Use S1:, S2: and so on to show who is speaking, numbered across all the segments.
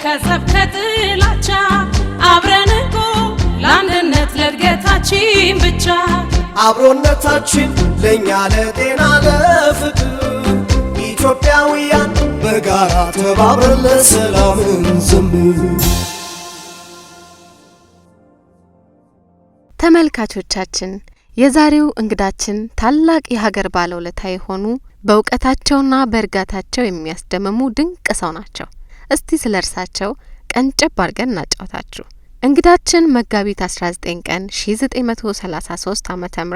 S1: ከጸብ ከጥላቻ አብረን እንቆ ለአንድነት ለእድገታችን ብቻ
S2: አብሮነታችን ለኛ ለጤና ለፍቅር ኢትዮጵያውያን በጋራ ተባብረን ለሰላም እንዘምር።
S3: ተመልካቾቻችን የዛሬው እንግዳችን ታላቅ የሀገር ባለውለታ የሆኑ በእውቀታቸውና በእርጋታቸው የሚያስደምሙ ድንቅ ሰው ናቸው። እስቲ ስለርሳቸው ቀንጨብ አድርገን እናጫውታችሁ። እንግዳችን መጋቢት 19 ቀን 1933 ዓ.ም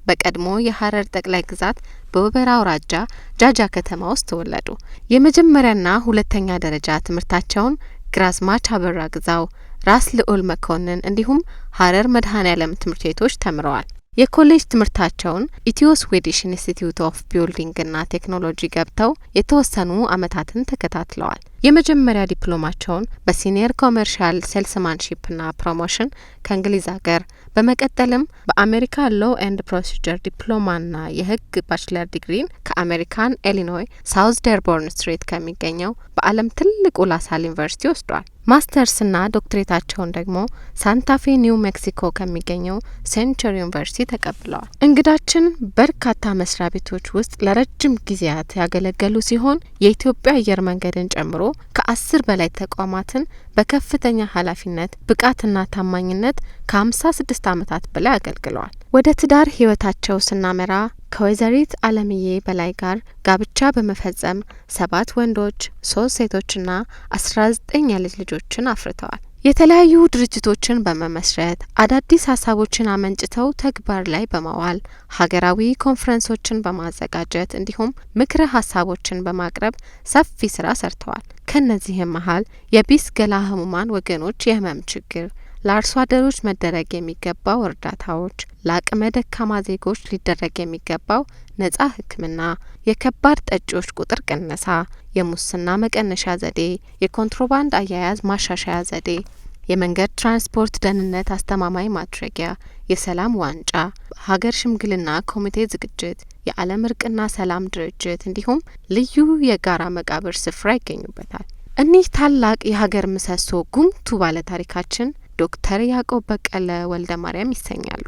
S3: በቀድሞ የሐረር ጠቅላይ ግዛት በወበራ አውራጃ ጃጃ ከተማ ውስጥ ተወለዱ። የመጀመሪያና ሁለተኛ ደረጃ ትምህርታቸውን ግራዝማች አበራ ግዛው፣ ራስ ልዑል መኮንን እንዲሁም ሐረር መድኃኔዓለም ትምህርት ቤቶች ተምረዋል። የኮሌጅ ትምህርታቸውን ኢትዮ ስዊዲሽ ኢንስቲትዩት ኦፍ ቢልዲንግና ቴክኖሎጂ ገብተው የተወሰኑ አመታትን ተከታትለዋል። የመጀመሪያ ዲፕሎማቸውን በሲኒየር ኮመርሻል ሴልስማንሺፕና ፕሮሞሽን ከእንግሊዝ ሀገር በመቀጠልም በአሜሪካ ሎ ኤንድ ፕሮሲጀር ዲፕሎማና የህግ ባችለር ዲግሪን ከአሜሪካን ኢሊኖይ ሳውዝ ዴርቦርን ስትሬት ከሚገኘው በዓለም ትልቁ ላሳል ዩኒቨርሲቲ ወስዷል። ማስተርስና ዶክትሬታቸውን ደግሞ ሳንታፌ ኒው ሜክሲኮ ከሚገኘው ሴንቸሪ ዩኒቨርሲቲ ተቀብለዋል። እንግዳችን በርካታ መስሪያ ቤቶች ውስጥ ለረጅም ጊዜያት ያገለገሉ ሲሆን የኢትዮጵያ አየር መንገድን ጨምሮ ከ10 በላይ ተቋማትን በከፍተኛ ኃላፊነት ብቃትና ታማኝነት ከ56 አመታት በላይ አገልግለዋል። ወደ ትዳር ህይወታቸው ስናመራ ከወይዘሪት አለምዬ በላይ ጋር ጋብቻ በመፈጸም 7 ወንዶች 3 ሴቶችና 19 የልጅ ልጆችን አፍርተዋል። የተለያዩ ድርጅቶችን በመመስረት አዳዲስ ሀሳቦችን አመንጭተው ተግባር ላይ በማዋል ሀገራዊ ኮንፈረንሶችን በማዘጋጀት እንዲሁም ምክረ ሀሳቦችን በማቅረብ ሰፊ ስራ ሰርተዋል። ከነዚህም መሀል የቢስ ገላ ህሙማን ወገኖች የህመም ችግር፣ ለአርሶ አደሮች መደረግ የሚገባው እርዳታዎች፣ ለአቅመ ደካማ ዜጎች ሊደረግ የሚገባው ነጻ ሕክምና፣ የከባድ ጠጪዎች ቁጥር ቅነሳ፣ የሙስና መቀነሻ ዘዴ፣ የኮንትሮባንድ አያያዝ ማሻሻያ ዘዴ፣ የመንገድ ትራንስፖርት ደህንነት አስተማማኝ ማድረጊያ፣ የሰላም ዋንጫ፣ ሀገር ሽምግልና ኮሚቴ ዝግጅት፣ የዓለም እርቅና ሰላም ድርጅት እንዲሁም ልዩ የጋራ መቃብር ስፍራ ይገኙበታል። እኒህ ታላቅ የሀገር ምሰሶ ጉምቱ ባለ ታሪካችን ዶክተር ያዕቆብ በቀለ ወልደ ማርያም ይሰኛሉ።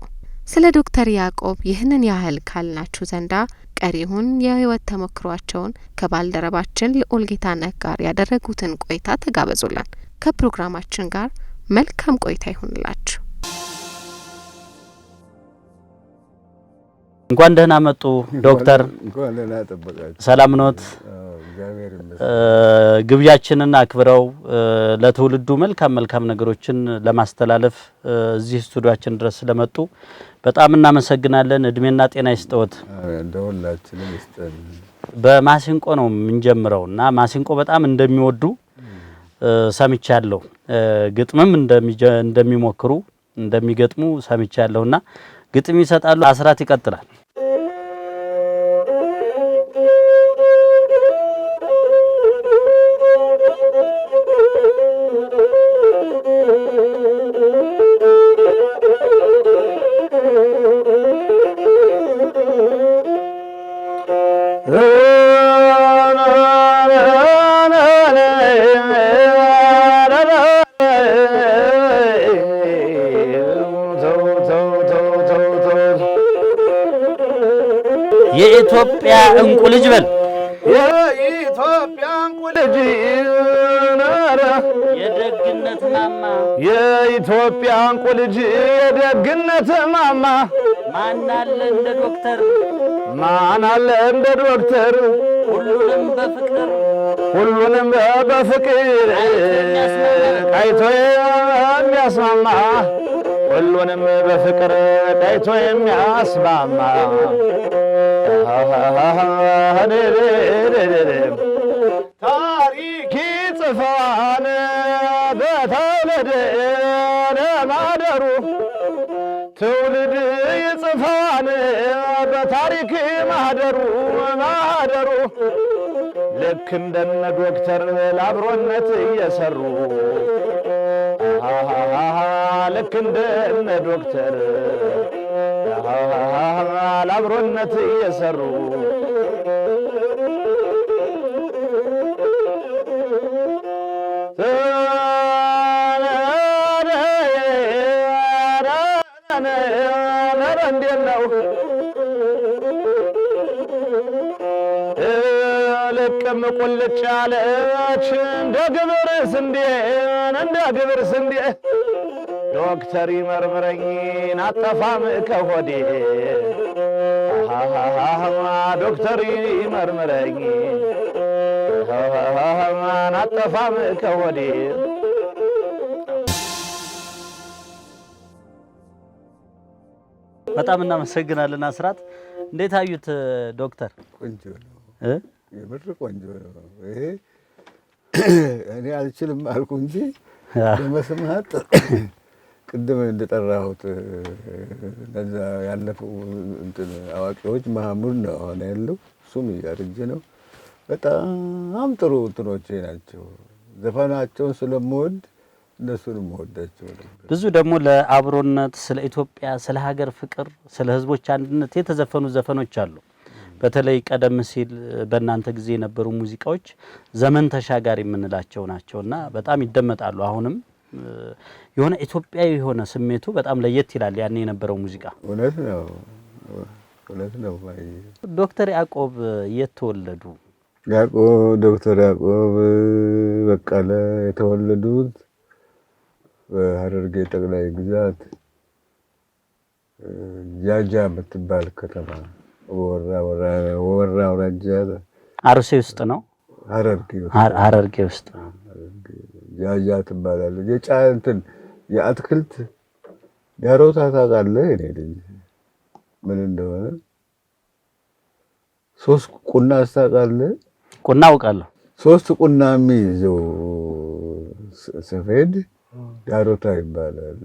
S3: ስለ ዶክተር ያዕቆብ ይህንን ያህል ካልናችሁ ዘንዳ ቀሪውን የህይወት ተሞክሯቸውን ከባልደረባችን ልዑል ጌታነህ ጋር ያደረጉትን ቆይታ ተጋበዙልን። ከፕሮግራማችን ጋር መልካም ቆይታ ይሁንላችሁ።
S4: እንኳን ደህና መጡ ዶክተር።
S5: እንኳን ደህና ተጠበቃችሁ።
S4: ሰላም ኖት? ግብዣችንን አክብረው ለትውልዱ መልካም ነገሮችን ለማስተላለፍ እዚህ ስቱዲዮአችን ድረስ ስለመጡ በጣም እናመሰግናለን። እድሜና ጤና ይስጥዎት።
S5: እንደሁላችንም ይስጠን።
S4: በማሲንቆ ነው የምንጀምረውና ማሲንቆ በጣም እንደሚወዱ ሰምቻለሁ። ግጥምም እንደሚሞክሩ እንደሚገጥሙ ሰምቻለሁና ግጥም ይሰጣሉ። አስራት ይቀጥላል። የኢትዮጵያ እንቁ ልጅ በል
S5: የኢትዮጵያ እንቁ ልጅ ነረ
S4: የደግነት ማማ
S5: የኢትዮጵያ እንቁ ልጅ የደግነት ማማ
S4: ማን አለ እንደ ዶክተር
S5: ማን አለ እንደ ዶክተር ሁሉንም በፍቅር ቃይቶ የሚያስማማ ሁሉንም በፍቅር ቃይቶ የሚያስማማ ታሪክ ጽፋን በተውልድ ለማደሩ ትውልድ ይጽፋን በታሪክ ማህደሩ ልክ እንደነ ዶክተር ለአብሮነት እየሰሩ ልክ እንደነ ዶክተር ለአብሮነት እየሰሩ ነረ እንዴት ነው ልቅም ቁልጭ ያለች እንደ ግብር ስንዴ ዶክተር ይመርምረኝ አጠፋም ከሆዴ ዶክተር ይመርምረኝ አጠፋም ከሆዴ።
S4: በጣም እናመሰግናለን አስራት። እንዴት አዩት ዶክተር?
S6: ቆንጆ ነው የምር ቆንጆ ነው። ይሄ እኔ አልችልም አልኩ እንጂ ለመስማት ቅድም እንደጠራሁት እነዛ ያለፉ እንትን አዋቂዎች ማህሙድ ነው አሁን ያለው፣ እሱም እያረጀ ነው። በጣም ጥሩ እንትኖቼ ናቸው። ዘፈናቸውን ስለምወድ እነሱንም ወዳቸው።
S4: ብዙ ደግሞ ለአብሮነት፣ ስለ ኢትዮጵያ፣ ስለ ሀገር ፍቅር፣ ስለ ህዝቦች አንድነት የተዘፈኑ ዘፈኖች አሉ። በተለይ ቀደም ሲል በእናንተ ጊዜ የነበሩ ሙዚቃዎች ዘመን ተሻጋሪ የምንላቸው ናቸውና በጣም ይደመጣሉ። አሁንም የሆነ ኢትዮጵያዊ የሆነ ስሜቱ በጣም ለየት ይላል ያኔ የነበረው ሙዚቃ።
S6: እውነት ነው።
S4: ዶክተር ያዕቆብ የት ተወለዱ?
S6: ዶክተር ያዕቆብ በቀለ የተወለዱት በሐረርጌ ጠቅላይ ግዛት ጃጃ የምትባል ከተማ ወራ አውራጃ
S4: አርሲ ውስጥ ነው። ሐረርጌ ውስጥ
S6: ጃጃ ትባላለች። እንትን የአትክልት ዳሮታ ታውቃለህ? እኔ ልጅ ምን እንደሆነ 3 ቁና ታውቃለህ?
S4: ቁና አውቃለሁ።
S6: 3 ቁና የሚይዘው ሰፌድ ዳሮታ ይባላል።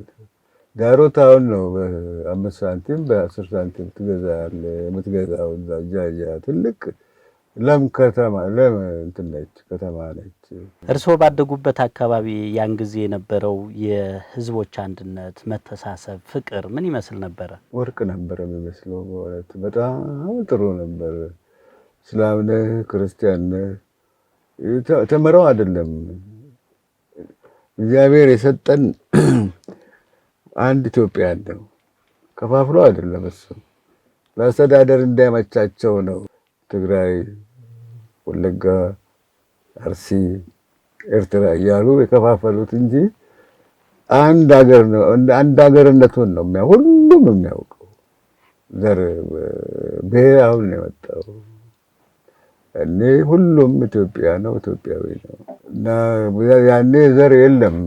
S6: ዳሮታውን ነው በ5 ሳንቲም በ10 ሳንቲም ትገዛለህ። የምትገዛው ጃጃ ትልቅ ለም ከተማ ከተማ ነች።
S4: እርስዎ ባደጉበት አካባቢ ያን ጊዜ የነበረው የህዝቦች አንድነት፣ መተሳሰብ፣ ፍቅር ምን ይመስል ነበረ?
S6: ወርቅ ነበር የሚመስለው። በእውነት በጣም ጥሩ ነበር። እስላም ነህ ክርስቲያን ነህ ተመረው አይደለም። እግዚአብሔር የሰጠን አንድ ኢትዮጵያ ነው። ከፋፍሎ አይደለም። እሱ ለአስተዳደር እንዳይመቻቸው ነው ትግራይ፣ ወለጋ፣ አርሲ፣ ኤርትራ እያሉ የከፋፈሉት እንጂ አንድ ሀገር ነው። አንድ ሀገርነቱን ነው ሁሉም የሚያውቀው። ዘር ብሔር አሁን ነው የመጣው። እኔ ሁሉም ኢትዮጵያ ነው፣ ኢትዮጵያዊ ነው። እና ያኔ ዘር የለም፣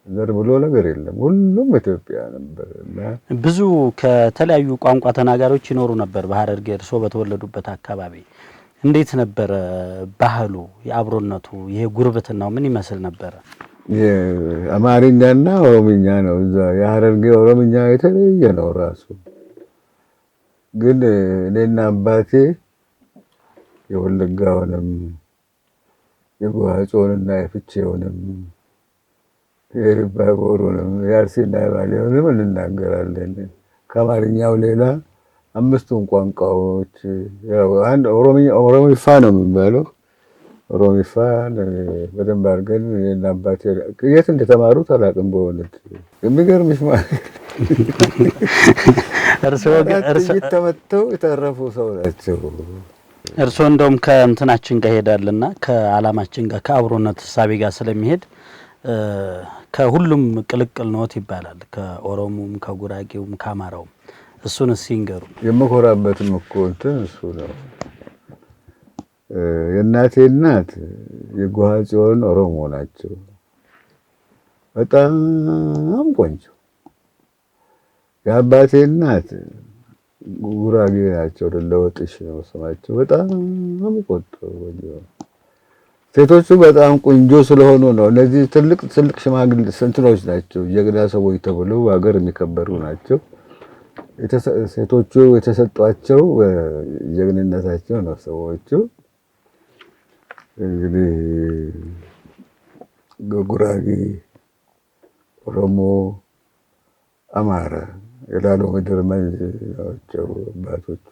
S6: ዘር ብሎ ነገር የለም። ሁሉም ኢትዮጵያ ነበር። እና
S4: ብዙ ከተለያዩ ቋንቋ ተናጋሪዎች ይኖሩ ነበር በሐረርጌ። እርስዎ በተወለዱበት አካባቢ እንዴት ነበረ ባህሉ፣ የአብሮነቱ፣ ይሄ ጉርብትናው ምን ይመስል ነበረ?
S6: አማርኛና ኦሮምኛ ነው። እዛ የሐረርጌ ኦሮምኛ የተለየ ነው ራሱ። ግን እኔና አባቴ የወለጋውንም የጓጾንና የፍቼውንም የሪባቦሩንም የአርሲና የባሌውንም እንናገራለን። ከአማርኛው ሌላ 5ቱን ቋንቋዎች አንድ ኦሮሚፋ ነው የሚባለው። ኦሮሚፋ በደንብ አድርገን እና አባቴ የት እንደተማሩት አላውቅም። በእውነት የሚገርምሽ ማለት እርስዎ ተመተው የተረፉ ሰው ናቸው።
S4: እርስዎ እንደውም ከእንትናችን ጋር ሄዳልና ከዓላማችን ጋር ከአብሮነት ሳቢ ጋር ስለሚሄድ ከሁሉም ቅልቅል ነዎት ይባላል። ከኦሮሞም ከጉራጌውም ከአማራውም። እሱን ሲንገሩ
S6: የምኮራበትም እኮ እንትን እሱ ነው። የእናቴ እናት የጓጽዮን ኦሮሞ ናቸው። በጣም ቆንጆ። የአባቴ እናት ጉራጌ ናቸው። ለወጥሽ ነው ስማቸው። በጣም ቆንጆ። ሴቶቹ በጣም ቆንጆ ስለሆኑ ነው። እነዚህ ትልቅ ሽማግሌ ስንትኖች ናቸው። የግዳ ሰዎች ተብለው ሀገር የሚከበሩ ናቸው። ሴቶቹ የተሰጧቸው ጀግንነታቸው ነው። ሰዎቹ እንግዲህ ጉራጌ፣ ኦሮሞ፣ አማራ የላሎ ምድር ናቸው አባቶቹ።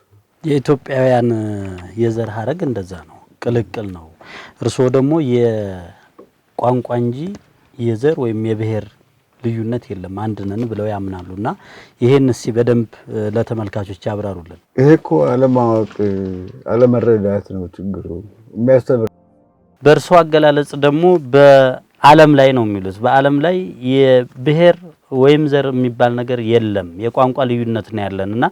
S4: የኢትዮጵያውያን የዘር ሀረግ እንደዛ ነው፣ ቅልቅል ነው። እርስዎ ደግሞ የቋንቋ እንጂ የዘር ወይም የብሔር ልዩነት የለም አንድ ነን ብለው ያምናሉና ይሄን እስቲ በደንብ ለተመልካቾች ያብራሩልን።
S6: ይሄ እኮ አለማወቅ አለመረዳት ነው ችግሩ የሚያስተምር።
S4: በእርሶ አገላለጽ ደግሞ በዓለም ላይ ነው የሚሉት በዓለም ላይ የብሔር ወይም ዘር የሚባል ነገር የለም የቋንቋ ልዩነት ነው ያለንና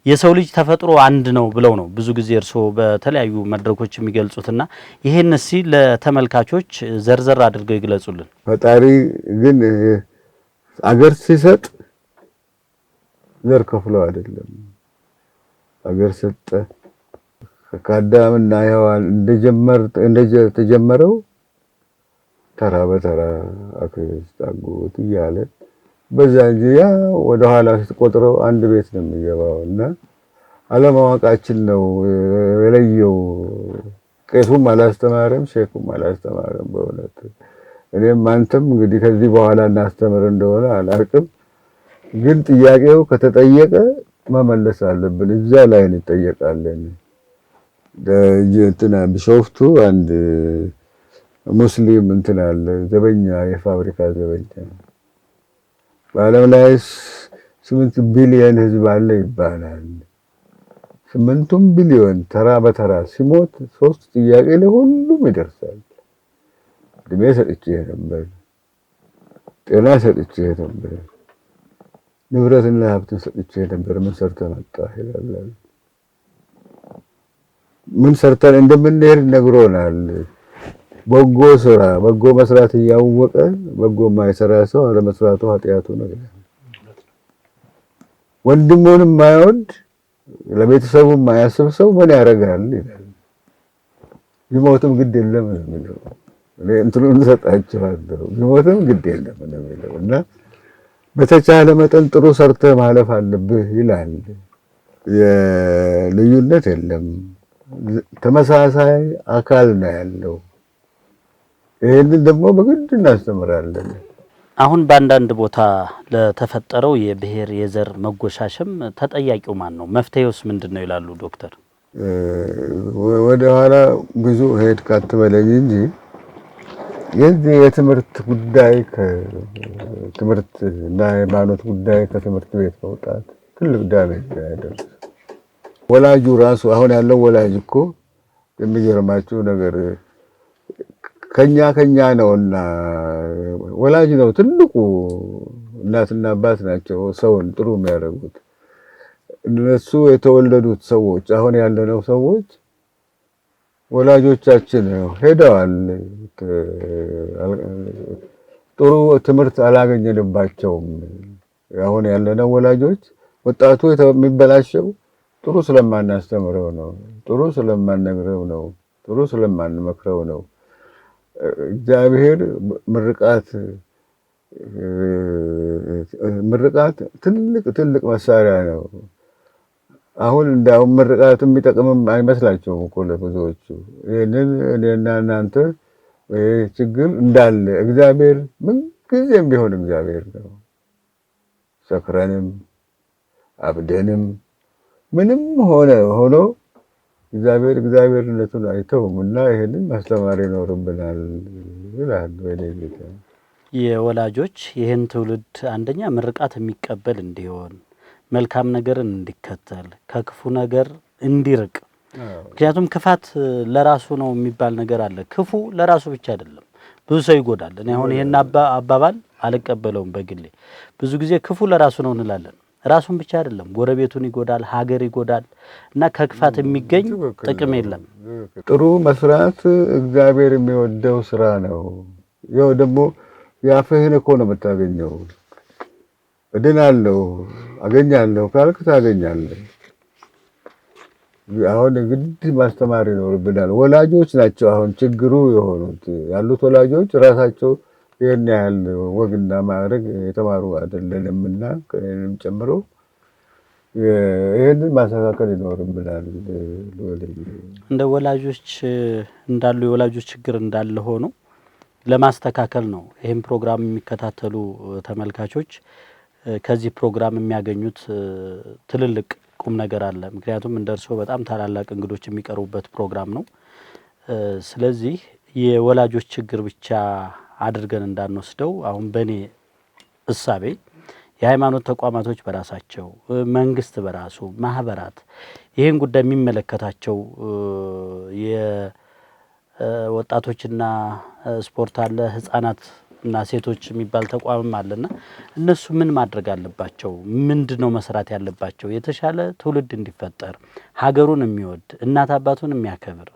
S4: የሰው ልጅ ተፈጥሮ አንድ ነው ብለው ነው ብዙ ጊዜ እርሶ በተለያዩ መድረኮች የሚገልጹትና ይሄን እስቲ ለተመልካቾች ዘርዘር አድርገው ይግለጹልን።
S6: ፈጣሪ ግን አገር ሲሰጥ ዘር ከፍሎ አይደለም አገር ሰጠ። ከአዳምና ሔዋን እንደተጀመረው ተራ በተራ አክስት አጎት እያለ በዛ ጊዜ ወደ ኋላ ስትቆጥረው አንድ ቤት ነው የሚገባውና አለማወቃችን ነው የለየው። ቄሱም አላስተማረም ሼኩም አላስተማረም። በእውነት እኔም አንተም እንግዲህ ከዚህ በኋላ እናስተምር እንደሆነ አላውቅም፣ ግን ጥያቄው ከተጠየቀ መመለስ አለብን። እዛ ላይ እንጠየቃለን። እንትና ቢሾፍቱ አንድ ሙስሊም እንትና አለ ዘበኛ የፋብሪካ ዘበኛ በዓለም ላይ 8 ቢሊዮን ህዝብ አለ ይባላል። 8 ቢሊዮን ተራ በተራ ሲሞት 3 ጥያቄ ለሁሉም ይደርሳል። እድሜ ሰጥቼ ነበር፣ ጤና ሰጥቼ ነበር፣ ንብረትና ሀብትን ሰጥቼ ነበር፣ ምን ሰርተህ መጣህ ይላል። ምን ሰርተን እንደምንሄድ ነግሮናል። በጎ ስራ በጎ መስራት እያወቀ በጎ ማይሰራ ሰው አለመስራቱ ኃጢያቱ ነው። ወንድሙንም ማይወድ ለቤተሰቡ ማያስብ ሰው ምን ያደርጋል ይላል። ይሞትም ግድ የለም ነው የሚለው። እንትኑን ሰጣችኋለሁ ይሞትም ግድ የለም ነው የሚለው እና በተቻለ መጠን ጥሩ ሰርተህ ማለፍ አለብህ ይላል። የልዩነት የለም ተመሳሳይ አካል ነው ያለው። ይሄንን ደግሞ በግድ እናስተምራለን።
S4: አሁን በአንዳንድ ቦታ ለተፈጠረው የብሔር የዘር መጎሻሸም ተጠያቂው ማን ነው? መፍትሄውስ ምንድነው ይላሉ ዶክተር?
S6: ወደ ኋላ ብዙ ሄድ ካትበለኝ እንጂ የዚህ የትምህርት ጉዳይ ከትምህርት እና የሃይማኖት ጉዳይ ከትምህርት ቤት መውጣት ትልቅ ዳሜጅ ያደርስ። ወላጁ ራሱ አሁን ያለው ወላጅ እኮ የሚገርማችሁ ነገር ከኛ ነውና ወላጅ ነው ትልቁ። እናትና አባት ናቸው ሰውን ጥሩ የሚያደርጉት። እነሱ የተወለዱት ሰዎች አሁን ያለነው ሰዎች ወላጆቻችን ሄደዋል፣ ጥሩ ትምህርት አላገኘንባቸውም። አሁን ያለነው ወላጆች ወጣቱ የሚበላሸው ጥሩ ስለማናስተምረው ነው፣ ጥሩ ስለማንነግረው ነው፣ ጥሩ ስለማንመክረው ነው። እግዚአብሔር ምርቃት ትልቅ መሳሪያ ነው። አሁን እንዳው ምርቃት የሚጠቅምም አይመስላቸውም እኮ ለብዙዎቹ። ይሄንን እኔና እናንተ ችግር እንዳለ እግዚአብሔር ምን ጊዜም ቢሆን እግዚአብሔር ነው። ሰክረንም አብደንም ምንም ሆኖ እግዚአብሔርነቱን አይተውም እና ይሄንን ማስተማር ይኖርብናል ይላል ወዴታ።
S4: የወላጆች ይሄን ትውልድ አንደኛ ምርቃት የሚቀበል እንዲሆን፣ መልካም ነገርን እንዲከተል፣ ከክፉ ነገር እንዲርቅ። ምክንያቱም ክፋት ለራሱ ነው የሚባል ነገር አለ። ክፉ ለራሱ ብቻ አይደለም፣ ብዙ ሰው ይጎዳል። እኔ አሁን ይሄን አባባል አልቀበለውም በግሌ። ብዙ ጊዜ ክፉ ለራሱ ነው እንላለን። ራሱን ብቻ አይደለም፣ ጎረቤቱን ይጎዳል፣ ሀገር ይጎዳል እና ከክፋት የሚገኝ ጥቅም የለም።
S6: ጥሩ መስራት እግዚአብሔር የሚወደው ስራ ነው። ያው ደግሞ ያፈህን እኮ ነው የምታገኘው። እድናለሁ አገኛለሁ ካልክ ታገኛለህ። አሁን ግድ ማስተማር ይኖርብናል። ወላጆች ናቸው አሁን ችግሩ የሆኑት ያሉት ወላጆች ራሳቸው ይሄን ያህል ወግና ማዕረግ የተማሩ አይደለንምና ከእኔም ጨምሮ ይሄንን ማስተካከል ይኖርብናል።
S4: እንደ ወላጆች እንዳሉ የወላጆች ችግር እንዳለ ሆኖ ለማስተካከል ነው ይሄን ፕሮግራም የሚከታተሉ ተመልካቾች ከዚህ ፕሮግራም የሚያገኙት ትልልቅ ቁም ነገር አለ። ምክንያቱም እንደርሶ በጣም ታላላቅ እንግዶች የሚቀርቡበት ፕሮግራም ነው። ስለዚህ የወላጆች ችግር ብቻ አድርገን እንዳንወስደው አሁን በኔ እሳቤ የሃይማኖት ተቋማቶች በራሳቸው መንግስት በራሱ ማህበራት ይሄን ጉዳይ የሚመለከታቸው የወጣቶችና ስፖርት አለ ህፃናት እና ሴቶች የሚባል ተቋምም አለና እነሱ ምን ማድረግ አለባቸው? ምንድነው መስራት ያለባቸው? የተሻለ ትውልድ እንዲፈጠር ሀገሩን የሚወድ እናት አባቱን የሚያከብር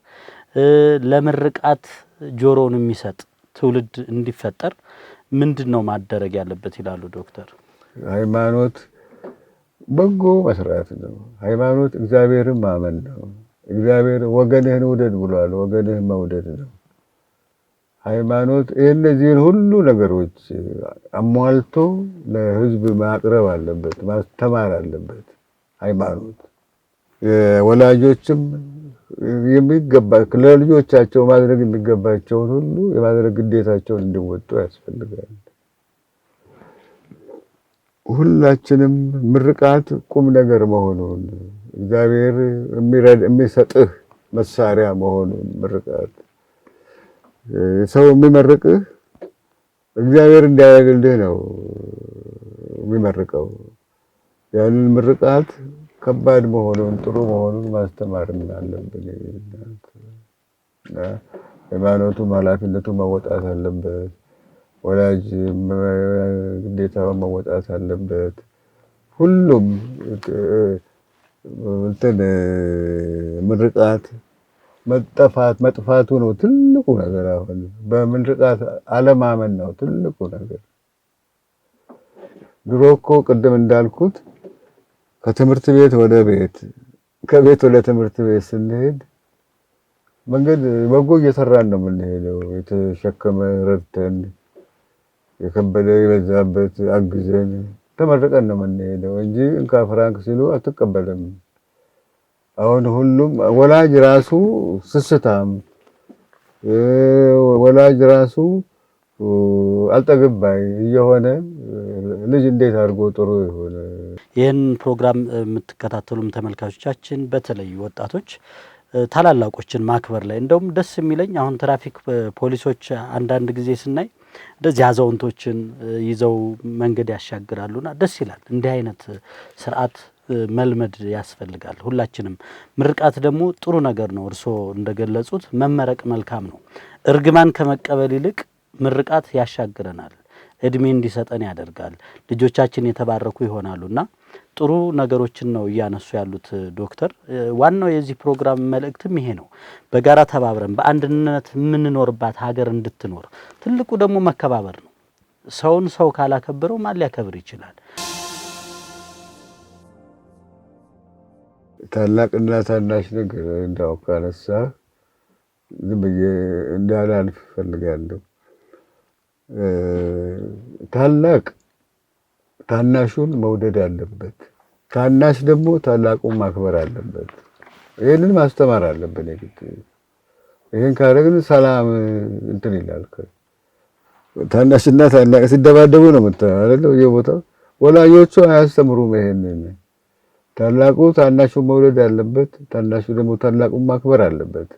S4: ለምርቃት ጆሮውን የሚሰጥ ትውልድ እንዲፈጠር ምንድነው ማድረግ ያለበት ይላሉ ዶክተር?
S6: ሃይማኖት በጎ መስራት ነው። ሃይማኖት እግዚአብሔርን ማመን ነው። እግዚአብሔር ወገንህን ውደድ ብሏል። ወገንህን መውደድ ነው ሃይማኖት። እነዚህን ሁሉ ነገሮች አሟልቶ ለህዝብ ማቅረብ አለበት፣ ማስተማር አለበት ሃይማኖት። ወላጆችም የሚገባ ለልጆቻቸው ማድረግ የሚገባቸውን ሁሉ የማድረግ ግዴታቸውን እንዲወጡ ያስፈልጋል። ሁላችንም ምርቃት ቁም ነገር መሆኑን እግዚአብሔር የሚሰጥህ መሳሪያ መሆኑን ምርቃት ሰው የሚመርቅህ እግዚአብሔር እንዲያደርግልህ ነው የሚመርቀው። ያንን ምርቃት ከባድ መሆኑን ጥሩ መሆኑን ማስተማር አለብን። ሃይማኖቱም ኃላፊነቱን መወጣት አለበት። ወላጅ ግዴታውን መወጣት አለበት። ሁሉም ምርቃት መጥፋቱ ነው ትልቁ ነገር። አሁን በምርቃት አለማመን ነው ትልቁ ነገር። ድሮ እኮ ቅድም እንዳልኩት ከትምህርት ቤት ወደ ቤት ከቤት ወደ ትምህርት ቤት ስንሄድ መንገድ በጎ እየሰራን ነው የምንሄደው። የተሸከመ ረድተን የከበደ የበዛበት አግዘን ተመርቀን ነው የምንሄደው እንጂ እንካ ፍራንክ ሲሉ አትቀበልም። አሁን ሁሉም ወላጅ ራሱ ስስታም፣ ወላጅ ራሱ አልጠግባይ እየሆነ ልጅ እንዴት አድርጎ ጥሩ ይሆነ?
S4: ይህን ፕሮግራም የምትከታተሉም ተመልካቾቻችን በተለይ ወጣቶች ታላላቆችን ማክበር ላይ እንደውም ደስ የሚለኝ አሁን ትራፊክ ፖሊሶች አንዳንድ ጊዜ ስናይ እንደዚህ አዛውንቶችን ይዘው መንገድ ያሻግራሉና ደስ ይላል። እንዲህ አይነት ስርዓት መልመድ ያስፈልጋል ሁላችንም። ምርቃት ደግሞ ጥሩ ነገር ነው። እርሶ እንደገለጹት መመረቅ መልካም ነው። እርግማን ከመቀበል ይልቅ ምርቃት ያሻግረናል፣ እድሜ እንዲሰጠን ያደርጋል፣ ልጆቻችን የተባረኩ ይሆናሉና ጥሩ ነገሮችን ነው እያነሱ ያሉት ዶክተር። ዋናው የዚህ ፕሮግራም መልእክትም ይሄ ነው። በጋራ ተባብረን በአንድነት የምንኖርባት ሀገር እንድትኖር ትልቁ ደግሞ መከባበር ነው። ሰውን ሰው ካላከበረው ማን ሊያከብር ይችላል?
S6: ታላቅና ታናሽ ነገር እንዳው ካነሳ ዝም ብዬ እንዳላልፍ ፈልጋለሁ። ታላቅ ታናሹን መውደድ አለበት፣ ታናሽ ደግሞ ታላቁን ማክበር አለበት። ይሄንን ማስተማር አለብን የግድ። ይሄን ካደረግን ሰላም እንትን ይላል። ታናሽና ታላቅ ሲደባደቡ ነው የምታየው አይደል? የቦታው ወላጆቹ አያስተምሩም ይሄንን። ታላቁ ታናሹን መውደድ አለበት፣ ታናሹ ደግሞ ታላቁን ማክበር አለበት።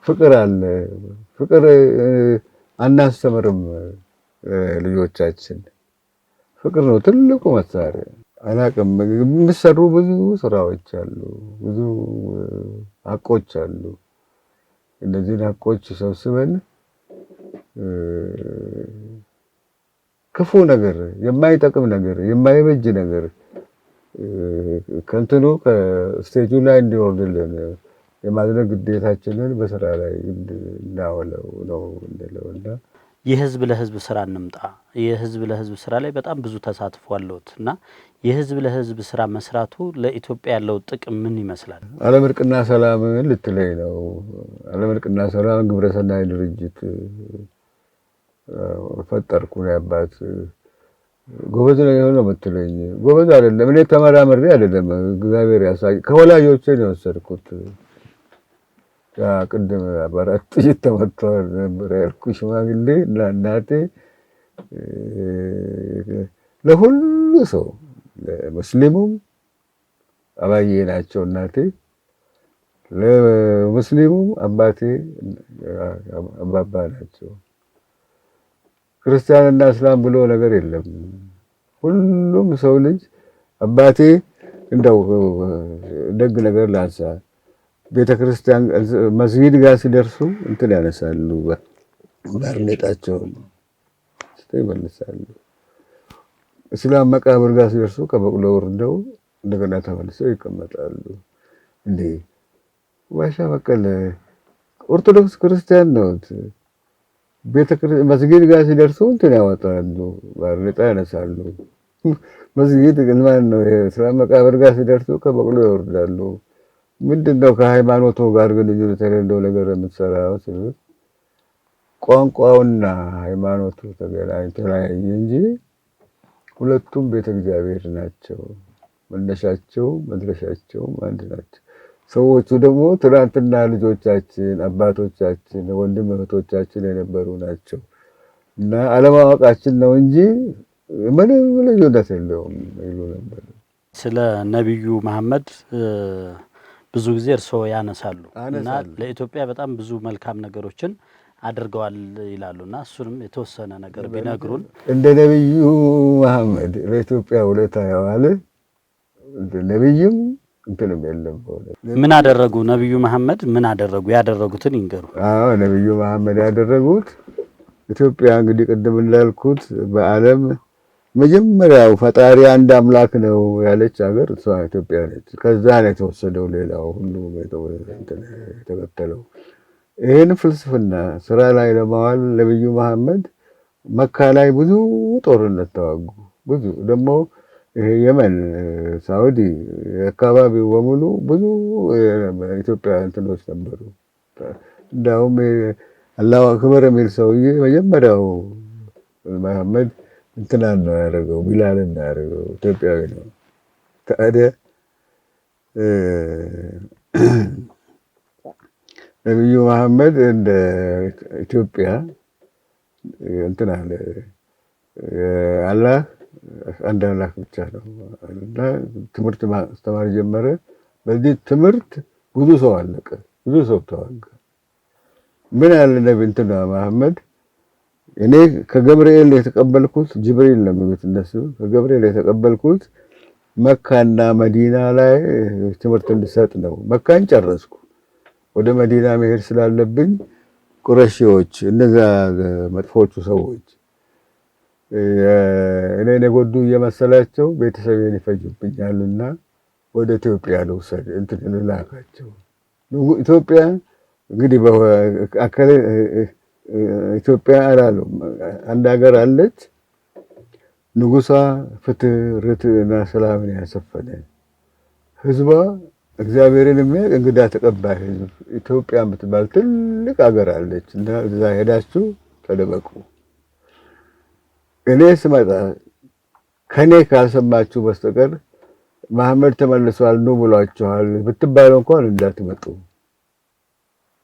S6: ፍቅር አለ። ፍቅር አናስተምርም ልጆቻችን። ፍቅር ነው ትልቁ መሳሪያ። አላቅም የሚሰሩ ብዙ ስራዎች አሉ፣ ብዙ ሀቆች አሉ። እነዚህን ሀቆች ሰብስበን ክፉ ነገር፣ የማይጠቅም ነገር፣ የማይበጅ ነገር ከእንትኑ ከስቴጁ ላይ እንዲወርድልን የማድረግ ግዴታችንን በስራ ላይ እናውለው ነው እንደለውና
S4: የህዝብ ለህዝብ ስራ እንምጣ። የህዝብ ለህዝብ ስራ ላይ በጣም ብዙ ተሳትፎ አለውት እና የህዝብ ለህዝብ ስራ መስራቱ ለኢትዮጵያ ያለው ጥቅም ምን ይመስላል?
S6: ዓለም እርቅና ሰላም ልትለይ ነው። ዓለም እርቅና ሰላም ግብረሰናይ ድርጅት ፈጠርኩ ነው ያባት። ጎበዝ ነው የሆነው የምትለኝ? ጎበዝ አይደለም። እኔ ተመራምሬ አይደለም፣ እግዚአብሔር ያሳይ። ከወላጆቼ ነው የወሰድኩት። ያ ቅድም አባራት ጥይት ተመቷል ነበር ያልኩሽ ሽማግሌ እና እናቴ ለሁሉ ሰው ለሙስሊሙም አባዬ ናቸው እናቴ፣ ለሙስሊሙም አባቴ አባባ ናቸው። ክርስቲያንና እስላም ብሎ ነገር የለም። ሁሉም ሰው ልጅ አባቴ እንደው ደግ ነገር ላንሳ ቤተክርስቲያን መስጊድ ጋር ሲደርሱ እንትን ያነሳሉ ባርኔጣቸውን ይመልሳሉ። እስላም መቃብር ጋር ሲደርሱ ከበቅሎ ወርደው እንደገና ተመልሰው ይቀመጣሉ። እንዴ ዋሻ በቀለ ኦርቶዶክስ ክርስቲያን ነው። መስጊድ ጋር ሲደርሱ እንትን ያወጣሉ ባርኔጣ ያነሳሉ። መስጊድ ግን ማን ነው እስላም መቃብር ጋር ሲደርሱ ከበቅሎ ይወርዳሉ። ምንድነው ከሃይማኖቱ ጋር ግንኙነት የሌለው ነገር የምትሰራው ሲሉ ቋንቋውና ሃይማኖቱ ተለያየ እንጂ ሁለቱም ቤተ እግዚአብሔር ናቸው። መነሻቸው መድረሻቸው አንድ ናቸው። ሰዎቹ ደግሞ ትናንትና ልጆቻችን አባቶቻችን ወንድም እህቶቻችን የነበሩ ናቸው እና አለማወቃችን ነው እንጂ ምንም ልዩነት የለውም ይሉ ነበር።
S4: ስለ ነብዩ መሐመድ ብዙ ጊዜ እርስዎ ያነሳሉ እና ለኢትዮጵያ በጣም ብዙ መልካም ነገሮችን አድርገዋል ይላሉና እሱንም የተወሰነ ነገር ቢነግሩን።
S6: እንደ ነብዩ መሐመድ ለኢትዮጵያ ውለታ ያዋለ ነብይም እንትንም የለም።
S4: ምን አደረጉ ነብዩ መሐመድ? ምን አደረጉ? ያደረጉትን ይንገሩ።
S6: አዎ ነብዩ መሐመድ ያደረጉት ኢትዮጵያ እንግዲህ ቅድም እንዳልኩት በዓለም መጀመሪያው ፈጣሪ አንድ አምላክ ነው ያለች ሀገር እሷ ኢትዮጵያ ነች። ከዛ ነው የተወሰደው ሌላው ሁሉ የተከተለው። ይህን ፍልስፍና ስራ ላይ ለማዋል ነብዩ መሐመድ መካ ላይ ብዙ ጦርነት ተዋጉ። ብዙ ደግሞ የመን፣ ሳውዲ አካባቢው በሙሉ ብዙ ኢትዮጵያ እንትኖች ነበሩ። እንዳውም አላሁ አክበር የሚል ሰውዬ መጀመሪያው መሐመድ እንትናን ነው ያደረገው፣ ቢላልን ነው ያደረገው። ኢትዮጵያዊ ነው። ታዲያ ነብዩ መሐመድ እንደ ኢትዮጵያ እንትና አላህ አንድ አምላክ ብቻ ነው እና ትምህርት ማስተማር ጀመረ። በዚህ ትምህርት ብዙ ሰው አለቀ፣ ብዙ ሰው ተዋጋ። ምን ያለ ነብይ እንትና መሐመድ እኔ ከገብርኤል የተቀበልኩት ጅብሪል ነው የሚሉት እነሱ። ከገብርኤል የተቀበልኩት መካና መዲና ላይ ትምህርት እንድሰጥ ነው። መካን ጨረስኩ። ወደ መዲና መሄድ ስላለብኝ ቁረሺዎች እነዛ መጥፎቹ ሰዎች እኔን የጎዱ እየመሰላቸው ቤተሰቤን ይፈጁብኛልና ወደ ኢትዮጵያ ልውሰድ እንትን ልላካቸው። ኢትዮጵያ እንግዲህ ኢትዮጵያ አላሉም። አንድ ሀገር አለች። ንጉሷ ፍትህ፣ ርትዕና ሰላምን ያሰፈነ ህዝቧ እግዚአብሔርን የሚያውቅ እንግዳ ተቀባይ ህዝብ ኢትዮጵያ የምትባል ትልቅ ሀገር አለች እና እዛ ሄዳችሁ ተደበቁ። እኔ ስመጣ ከኔ ካልሰማችሁ በስተቀር መሐመድ ተመልሷል ነው ብሏችኋል ብትባሉ እንኳን እንዳትመጡ።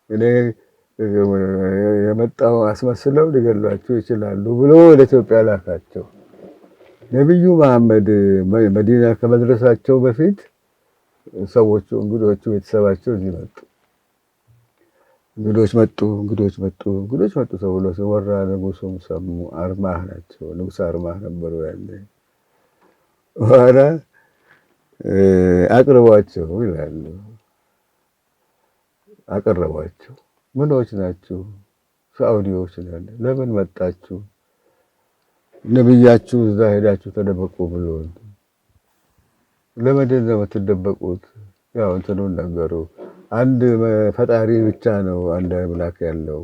S6: እኔ የመጣው አስመስለው ሊገሏቸው ይችላሉ ብሎ ወደ ኢትዮጵያ ላካቸው። ነብዩ መሐመድ መዲና ከመድረሳቸው በፊት ሰዎቹ እንግዶቹ ቤተሰባቸው እዚህ መጡ። እንግዶች መጡ ተብሎ ሲወራ ንጉሱም ሰሙ። አርማህ ናቸው። ንጉሥ አርማህ ነበሩ ያለ። በኋላ አቅርቧቸው ይላሉ። አቀረቧቸው። ምኖች ናቸው? ሳኡዲዎች ናቸው። ለምን መጣችሁ? ነብያችሁ እዛ ሄዳችሁ ተደበቁ ብሎ። ለምንድን ነው የምትደበቁት? ያው እንትኑን ነገሩ። አንድ ፈጣሪ ብቻ ነው አንድ አምላክ ያለው።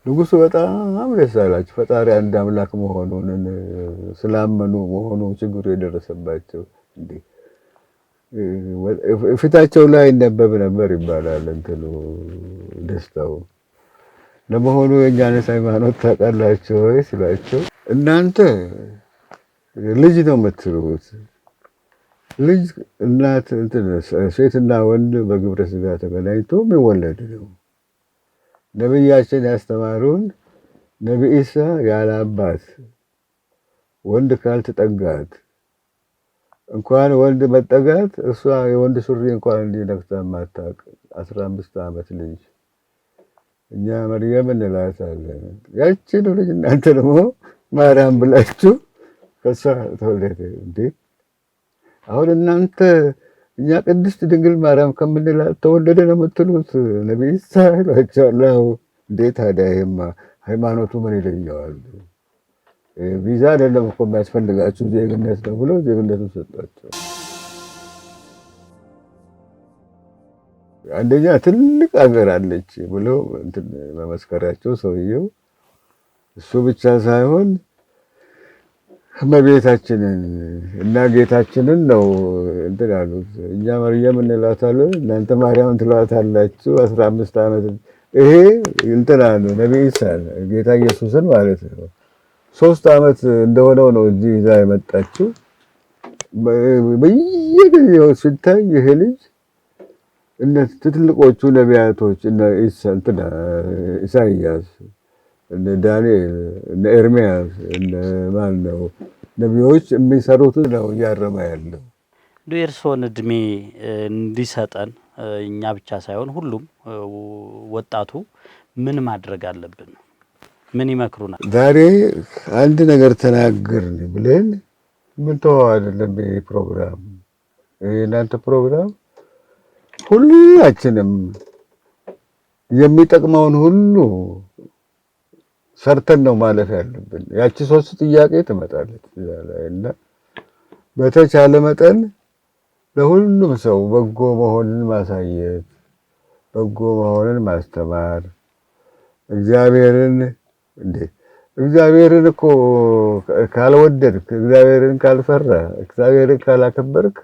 S6: ንጉሱ በጣም ደስ አላቸው። ፈጣሪ አንድ አምላክ መሆኑን ስላመኑ መሆኑ ችግሩ የደረሰባቸው እንዴ ፊታቸው ላይ ይነበብ ነበር ይባላል እንትኑ ደስታው። ለመሆኑ የእኛንስ ሃይማኖት ታውቃላችሁ ወይ ሲላቸው፣ እናንተ ልጅ ነው የምትሉት። ልጅ እናት እንትን ሴትና ወንድ በግብረ ስጋ ተገናኝቶ የሚወለድ ነው። ነብያችን ያስተማሩን ነብይ ኢሳ ያለ አባት ወንድ ካልተጠጋት እንኳን ወንድ መጠጋት እሷ የወንድ ሱሪ እንኳን እንዲነክታ ማታውቅ 15 ዓመት ልጅ እኛ መርየም እንላታለን። ያቺን ልጅ እናንተ ደግሞ ማርያም ብላችሁ ከሷ ተወለደ እንዴ? አሁን እናንተ እኛ ቅድስት ድንግል ማርያም ከምንላት ተወለደ ነው የምትሉት? ነብይ ሳይላቸው እንዴ? ታዲያ ይሄማ ሃይማኖቱ ምን ይለየዋል? ቪዛ አይደለም እኮ የሚያስፈልጋችሁ ዜግነት ነው ብሎ ዜግነቱን ሰጣቸው። አንደኛ ትልቅ ሀገር አለች ብሎ እንትን መመስከራቸው ሰውየው። እሱ ብቻ ሳይሆን እመቤታችንን እና ጌታችንን ነው እንትን አሉት። እኛ መርየም እንላታለን እናንተ ማርያም ትሏታላችሁ 15 ዓመት። ይሄ እንትን አሉ ነብይ ኢሳ ጌታ ኢየሱስን ማለት ነው 3 ዓመት እንደሆነው ነው እዚህ ይዛ የመጣችው። በየጊዜው ስታይ ይሄ ልጅ እነ ትልቆቹ ነቢያቶች እነ ኢሳይያስ እነ ዳንኤል እነ ኤርሚያስ እነ ማን ነው ነቢዮች የሚሰሩት ነው እያረመ ያለው።
S4: የእርስዎን እድሜ እንዲሰጠን እኛ ብቻ ሳይሆን ሁሉም ወጣቱ ምን ማድረግ አለብን? ምን ይመክሩናል?
S6: ዛሬ አንድ ነገር ተናገርን ብለን ምን ተዋው አይደለም። ይሄ ፕሮግራም የእናንተ ፕሮግራም ሁላችንም የሚጠቅመውን ሁሉ ሰርተን ነው ማለፍ ያለብን። ያቺ 3 ጥያቄ ትመጣለች እና በተቻለ መጠን ለሁሉም ሰው በጎ መሆንን ማሳየት፣ በጎ መሆንን ማስተማር። እግዚአብሔርን እኮ ካልወደድክ፣ እግዚአብሔርን ካልፈራ፣ እግዚአብሔርን ካላከበርክ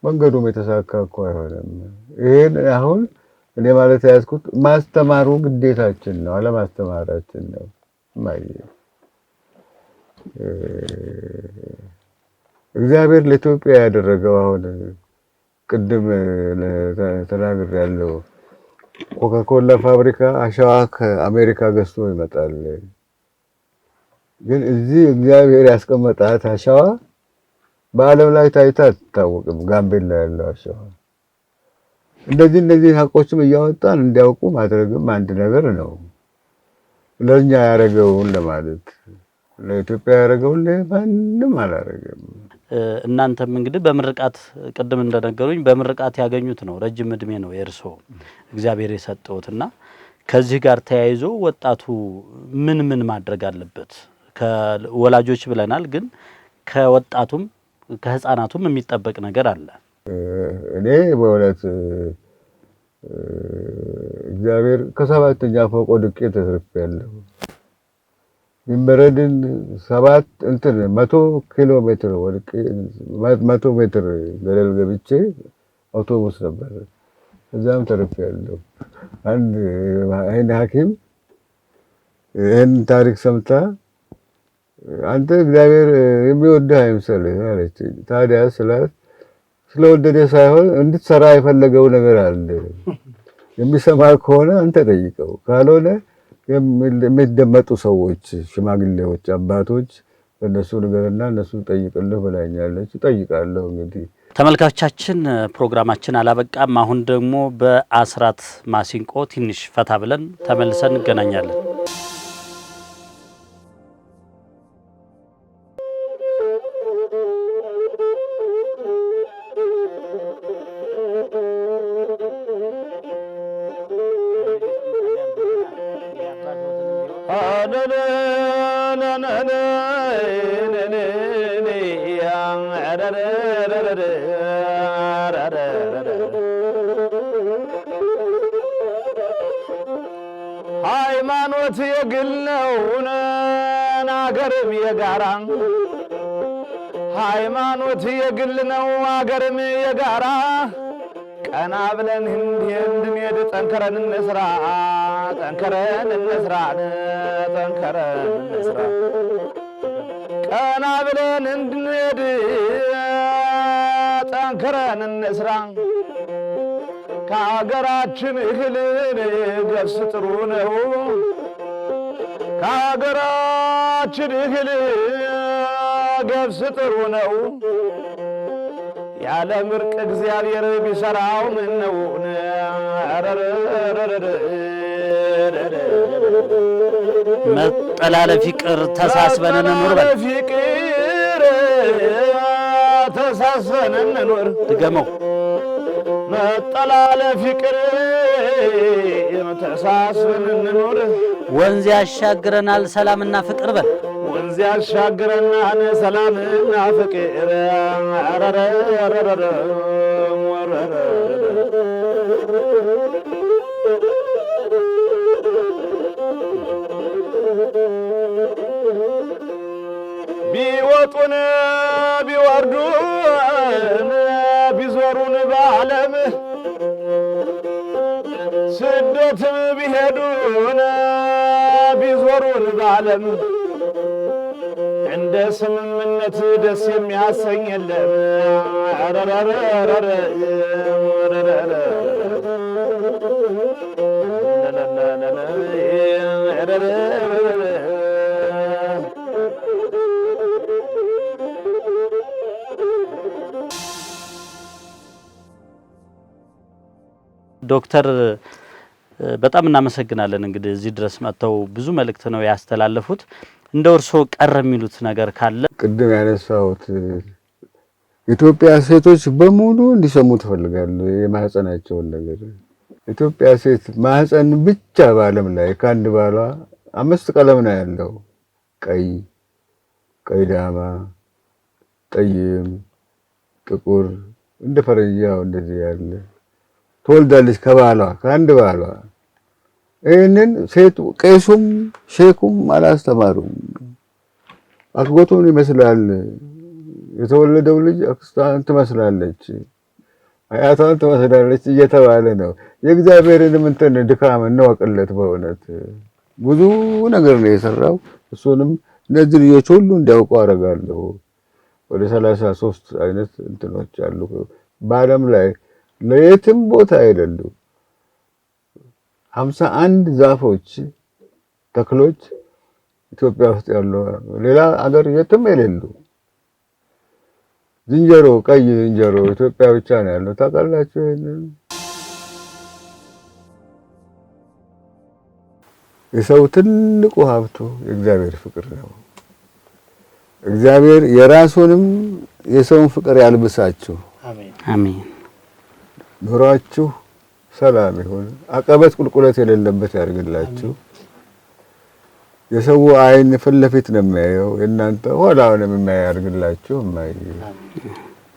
S6: መንገዱም የተሳካ እኮ አይሆንም። ይሄን አሁን እኔ ማለት ያዝኩት ማስተማሩ ግዴታችን ነው፣ አለማስተማራችን ነው። እግዚአብሔር ለኢትዮጵያ ያደረገው አሁን ቅድም ተናግሬያለሁ። ኮካኮላ ፋብሪካ አሸዋ ከአሜሪካ ገዝቶ ይመጣል። ግን እዚህ እግዚአብሔር ያስቀመጣት አሸዋ በዓለም ላይ ታይታ አትታወቅም። ጋምቤላ ያለው አሸዋ እንደዚህ ሀቆችም እያወጣን እንዲያውቁ ማድረግም አንድ ነገር ነው። ለኛ ያደረገውን ለማለት ለኢትዮጵያ ያደረገውን ለማንም አላደረገም።
S4: እናንተም እንግዲህ በምርቃት ቅድም እንደነገሩኝ በምርቃት ያገኙት ነው። ረጅም እድሜ ነው የእርስዎ እግዚአብሔር የሰጠውትና ከዚህ ጋር ተያይዞ ወጣቱ ምን ማድረግ አለበት? ከወላጆች ብለናል፣ ግን ከወጣቱም ከህፃናቱም የሚጠበቅ ነገር አለ።
S6: እኔ በእውነት እግዚአብሔር ከ7ኛ ፎቅ ወድቄ ተርፌያለሁ። ይመረድን 100 ኪሎ ሜትር ወድቄ 100 ሜትር ገደል ገብቼ አውቶቡስ ነበር። እዛም ተርፌያለሁ። አንድ አይን ሐኪም ይህን ታሪክ ሰምታ አንተ እግዚአብሔር የሚወድህ አይምሰልህ አለች። ታዲያ ስለወደደ ሳይሆን እንድትሰራ የፈለገው ነገር አለ። የሚሰማ ከሆነ አንተ ጠይቀው፣ ካልሆነ የሚደመጡ ሰዎች፣ ሽማግሌዎች፣ አባቶች እነሱ ንገርና እነሱ ጠይቅልህ ብላኛለች። ጠይቃለሁ። እንግዲህ
S4: ተመልካቾቻችን ፕሮግራማችን አላበቃም። አሁን ደግሞ በአስራት ማሲንቆ ትንሽ ፈታ ብለን ተመልሰን እንገናኛለን።
S5: ሃይማኖት የግል ነው አገርም የጋራ፣ ሃይማኖት የግል ነው አገርም የጋራ። ቀና ብለን እንድንሄድ ጠንከረን እንስራ፣ ጠንከረን እንስራ፣ ጠንከረን እንስራ። ቀና ብለን እንድንሄድ ጠንከረን እንስራ። ከሀገራችን እህልን ገብስ ጥሩ ነው፣ ከሀገራችን እህል ገብስ ጥሩ ነው። ያለ ምርቅ እግዚአብሔር ቢሰራው ምን ነው?
S4: መጠላለፍ ይቅር ተሳስበን እንኑር በል
S5: ፍቅር ተሳስበን እንኑር
S4: ድገመው
S5: መጠላለፍ ይቅር ተሳስበን እንኑር
S4: ወንዝ ያሻግረናል ሰላምና ፍቅር በል
S5: ወንዝ ያሻግረናል ሰላምና ፍቅር ቢወጡን ቢወርዱን ቢዞሩን በዓለም ስደትም ቢሄዱን ቢዞሩን በዓለም እንደ ስምምነት ደስ የሚያሰኝ የለም
S4: ዶክተር በጣም እናመሰግናለን። እንግዲህ እዚህ ድረስ መጥተው ብዙ መልእክት ነው ያስተላለፉት። እንደው እርሶ ቀረ የሚሉት ነገር ካለ?
S6: ቅድም ያነሳሁት ኢትዮጵያ ሴቶች በሙሉ እንዲሰሙ ትፈልጋለሁ የማህፀናቸውን ነገር። ኢትዮጵያ ሴት ማህፀን ብቻ በዓለም ላይ ከአንድ ባሏ 5 ቀለም ነው ያለው። ቀይ ዳማ፣ ጠይም፣ ጥቁር እንደ ፈረንጃው እንደዚህ ያለ ትወልዳለች ከባሏ ከአንድ ባሏ። ይህንን ሴቱ ቄሱም ሼኩም አላስተማሩም። አክጎቱን ይመስላል የተወለደው ልጅ አክስቷን ትመስላለች፣ አያቷን ትመስላለች እየተባለ ነው። የእግዚአብሔርንም እንትን ድካም እንወቅለት። በእውነት ብዙ ነገር ነው የሰራው። እሱንም እነዚህ ልጆች ሁሉ እንዲያውቁ አደርጋለሁ። ወደ 33 አይነት እንትኖች አሉ በዓለም ላይ ለየትም ቦታ የሌሉ 51 ዛፎች ተክሎች ኢትዮጵያ ውስጥ ያሉ ሌላ አገር የትም የሌሉ። ዝንጀሮ ቀይ ዝንጀሮ ኢትዮጵያ ብቻ ነው ያለው። ታውቃላችሁ? የሰው ትልቁ ሀብቱ የእግዚአብሔር ፍቅር ነው። እግዚአብሔር የራሱንም የሰውን ፍቅር ያልብሳችሁ።
S4: አሜን።
S6: ኑሯችሁ ሰላም ይሁን። አቀበት ቁልቁለት የሌለበት ያድርግላችሁ። የሰው አይን ፊት ለፊት ነው የሚያየው፣ እናንተ ኋላውን የሚያይ ያድርግላችሁ። ማይ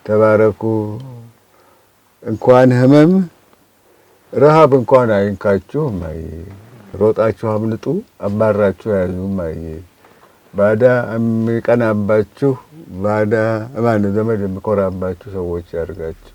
S6: ተባረኩ። እንኳን ህመም ረሃብ እንኳን አይንካችሁ። ማይ ሮጣችሁ አምልጡ፣ አባራችሁ ያዙ። ማይ ባዳ የሚቀናባችሁ ባዳ ማን ዘመድ የሚኮራባችሁ ሰዎች ያድርጋችሁ።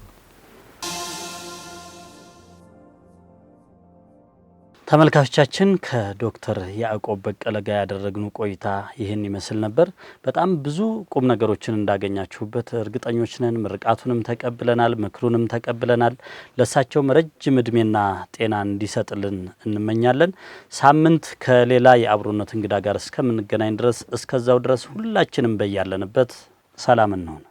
S4: ተመልካቾቻችን ከዶክተር ያዕቆብ በቀለ ጋር ያደረግነው ቆይታ ይህን ይመስል ነበር። በጣም ብዙ ቁም ነገሮችን እንዳገኛችሁበት እርግጠኞች ነን። ምርቃቱንም ተቀብለናል፣ ምክሩንም ተቀብለናል። ለሳቸውም ረጅም እድሜና ጤና እንዲሰጥልን እንመኛለን። ሳምንት ከሌላ የአብሮነት እንግዳ ጋር እስከምንገናኝ ድረስ እስከዛው ድረስ ሁላችንም በያለንበት ሰላም እንሁን።